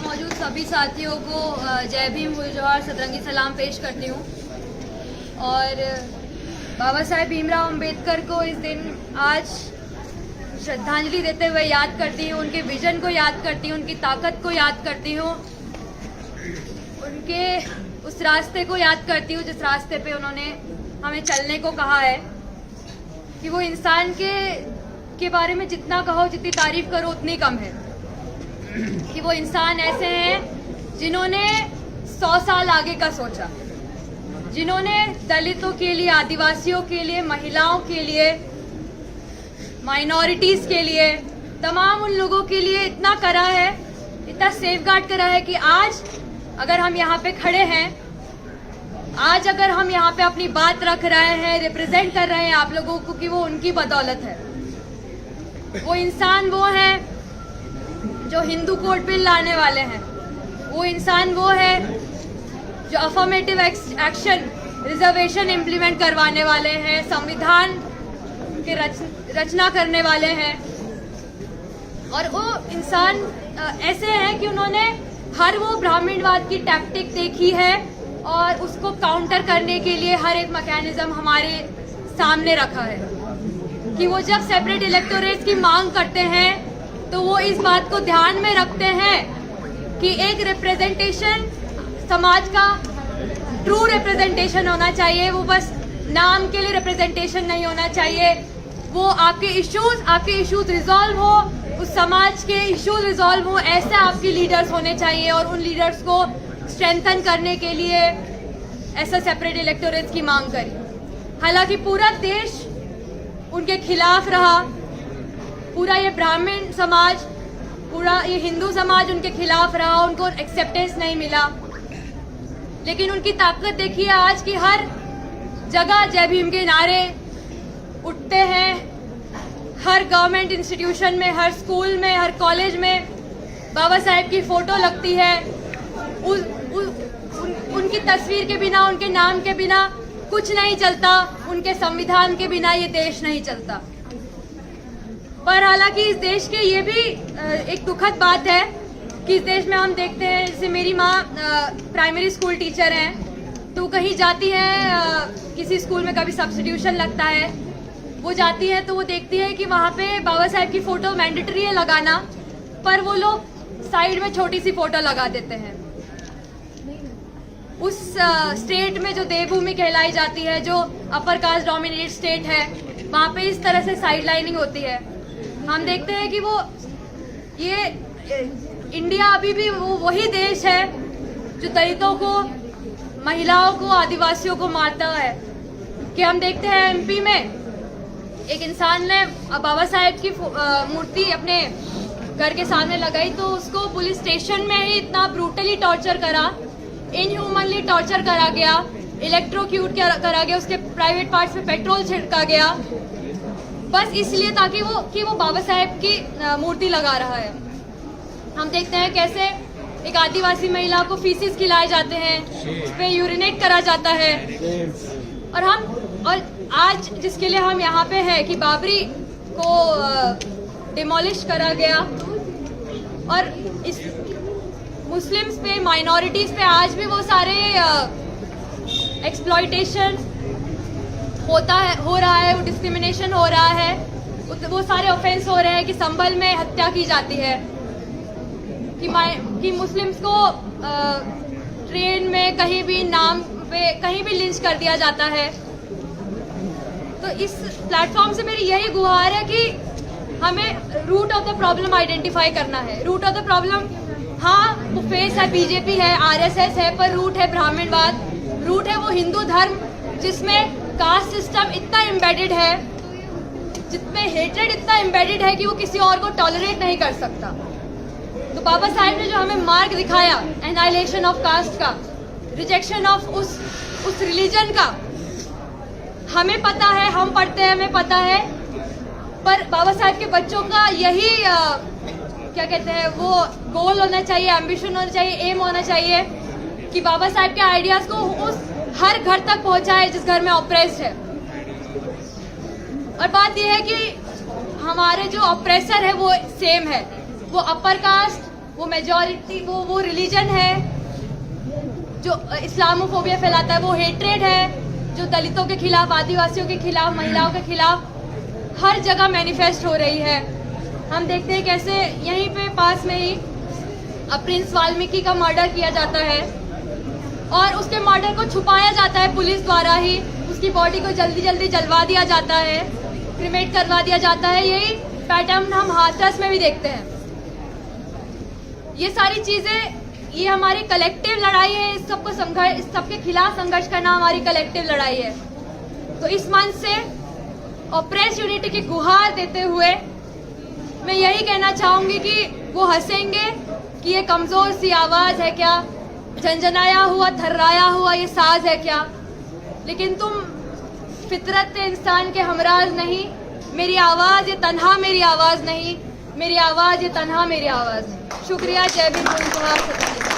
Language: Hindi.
मौजूद सभी साथियों को जय भीम, जय जोहार, सतरंगी सलाम पेश करती हूँ। और बाबा साहेब भीमराव अंबेडकर को इस दिन आज श्रद्धांजलि देते हुए याद करती हूँ, उनके विजन को याद करती हूँ, उनकी ताकत को याद करती हूँ, उनके उस रास्ते को याद करती हूँ जिस रास्ते पे उन्होंने हमें चलने को कहा है। कि वो इंसान के बारे में जितना कहो, जितनी तारीफ करो उतनी कम है। कि वो इंसान ऐसे हैं जिन्होंने 100 साल आगे का सोचा, जिन्होंने दलितों के लिए, आदिवासियों के लिए, महिलाओं के लिए, माइनॉरिटीज के लिए, तमाम उन लोगों के लिए इतना करा है, इतना सेफगार्ड करा है कि आज अगर हम यहाँ पे खड़े हैं, आज अगर हम यहाँ पे अपनी बात रख रहे हैं, रिप्रेजेंट कर रहे हैं आप लोगों को, कि वो उनकी बदौलत है। वो इंसान वो हैं जो हिंदू कोड बिल लाने वाले हैं। वो इंसान वो है जो अफर्मेटिव एक्शन रिजर्वेशन इम्प्लीमेंट करवाने वाले हैं, संविधान के रचना करने वाले हैं। और वो इंसान ऐसे हैं कि उन्होंने हर वो ब्राह्मणवाद की टैक्टिक देखी है और उसको काउंटर करने के लिए हर एक मैकेनिज्म हमारे सामने रखा है। कि वो जब सेपरेट इलेक्टोरेट्स की मांग करते हैं तो वो इस बात को ध्यान में रखते हैं कि एक रिप्रेजेंटेशन, समाज का ट्रू रिप्रेजेंटेशन होना चाहिए। वो बस नाम के लिए रिप्रेजेंटेशन नहीं होना चाहिए। वो आपके इश्यूज रिजॉल्व हो, उस समाज के इश्यूज रिजॉल्व हो, ऐसे आपके लीडर्स होने चाहिए। और उन लीडर्स को स्ट्रेंथन करने के लिए ऐसा सेपरेट इलेक्टोरेट्स की मांग करी। हालांकि पूरा देश उनके खिलाफ रहा, पूरा ये ब्राह्मण समाज, पूरा ये हिंदू समाज उनके खिलाफ रहा, उनको एक्सेप्टेंस नहीं मिला। लेकिन उनकी ताकत देखिए आज की हर जगह जय भीम के नारे उठते हैं। हर गवर्नमेंट इंस्टीट्यूशन में, हर स्कूल में, हर कॉलेज में बाबा साहेब की फोटो लगती है। उनकी तस्वीर के बिना, उनके नाम के बिना कुछ नहीं चलता। उनके संविधान के बिना ये देश नहीं चलता। पर हालांकि इस देश के ये भी एक दुखद बात है कि इस देश में हम देखते हैं, जैसे मेरी माँ प्राइमरी स्कूल टीचर हैं, तो कहीं जाती है, किसी स्कूल में कभी सब्स्टिट्यूशन लगता है, वो जाती है तो वो देखती है कि वहाँ पे बाबा साहेब की फोटो मैंडेटरी है लगाना, पर वो लोग साइड में छोटी सी फोटो लगा देते हैं। उस स्टेट में जो देवभूमि कहलाई जाती है, जो अपर कास्ट डोमिनेटेड स्टेट है, वहाँ पे इस तरह से साइड लाइनिंग होती है। हम देखते हैं कि वो ये इंडिया अभी भी वही देश है जो दलितों को, महिलाओं को, आदिवासियों को मारता है। कि हम देखते हैं एमपी में एक इंसान ने बाबा साहेब की मूर्ति अपने घर के सामने लगाई तो उसको पुलिस स्टेशन में ही इतना ब्रूटली टॉर्चर करा, इनह्यूमनली टॉर्चर करा गया, इलेक्ट्रोक्यूट करा गया, उसके प्राइवेट पार्ट्स पे पेट्रोल छिड़का गया, बस इसलिए ताकि वो बाबा साहेब की मूर्ति लगा रहा है। हम देखते हैं कैसे एक आदिवासी महिला को फीसिस खिलाए जाते हैं, उस पे यूरिनेट करा जाता है। और आज जिसके लिए हम यहाँ पे हैं कि बाबरी को डिमोलिश करा गया और इस मुस्लिम्स पे, माइनॉरिटीज पे आज भी वो सारे एक्सप्लॉयटेशन हो रहा है, वो डिस्क्रिमिनेशन हो रहा है, वो सारे ऑफेंस हो रहे हैं। कि संभल में हत्या की जाती है, कि मुस्लिम्स को ट्रेन में कहीं भी नाम पे कहीं भी लिंच कर दिया जाता है। तो इस प्लेटफॉर्म से मेरी यही गुहार है कि हमें root of the problem identify करना है। रूट ऑफ द प्रॉब्लम, हाँ वो फेस है, बीजेपी है, आरएसएस है, पर रूट है ब्राह्मणवाद, रूट है वो हिंदू धर्म जिसमें कास्ट सिस्टम इतना एम्बेडेड है, जिसमें हेट्रेड इतना एम्बेडेड है कि वो किसी और को टॉलरेट नहीं कर सकता। तो बाबा साहेब ने जो हमें मार्ग दिखाया एनाइलेशन ऑफ कास्ट का, रिजेक्शन ऑफ उस रिलीजन का, हमें पता है, हम पढ़ते हैं, हमें पता है। पर बाबा साहेब के बच्चों का यही क्या कहते हैं, वो गोल होना चाहिए, एम्बिशन होना चाहिए, एम होना चाहिए कि बाबा साहेब के आइडियाज को उस हर घर तक पहुंचाए जिस घर में ऑप्रेस्ड है। और बात यह है कि हमारे जो ऑप्रेसर है वो सेम है, वो अपर कास्ट, वो मेजॉरिटी वो रिलीजन है जो इस्लामोफोबिया फैलाता है, वो हेट्रेड है जो दलितों के खिलाफ, आदिवासियों के खिलाफ, महिलाओं के खिलाफ हर जगह मैनिफेस्ट हो रही है। हम देखते हैं कैसे यहीं पे पास में ही प्रिंस वाल्मीकि का मर्डर किया जाता है और उसके मर्डर को छुपाया जाता है पुलिस द्वारा ही, उसकी बॉडी को जल्दी जल्दी जलवा दिया जाता है, क्रिमेट करवा दिया जाता है। यही पैटर्न हम हाथरस में भी देखते हैं। ये सारी चीजें, ये हमारी कलेक्टिव लड़ाई है। इस सबके खिलाफ संघर्ष करना हमारी कलेक्टिव लड़ाई है। तो इस मंच से और प्रेस यूनिटी की गुहार देते हुए मैं यही कहना चाहूंगी कि वो हंसेंगे कि ये कमजोर सी आवाज है क्या, झंझनाया हुआ, थर्राया हुआ ये साज है क्या, लेकिन तुम फितरत इंसान के हमराज नहीं। मेरी आवाज ये तन्हा मेरी आवाज नहीं, मेरी आवाज ये तन्हा मेरी आवाज। शुक्रिया। जय भीम।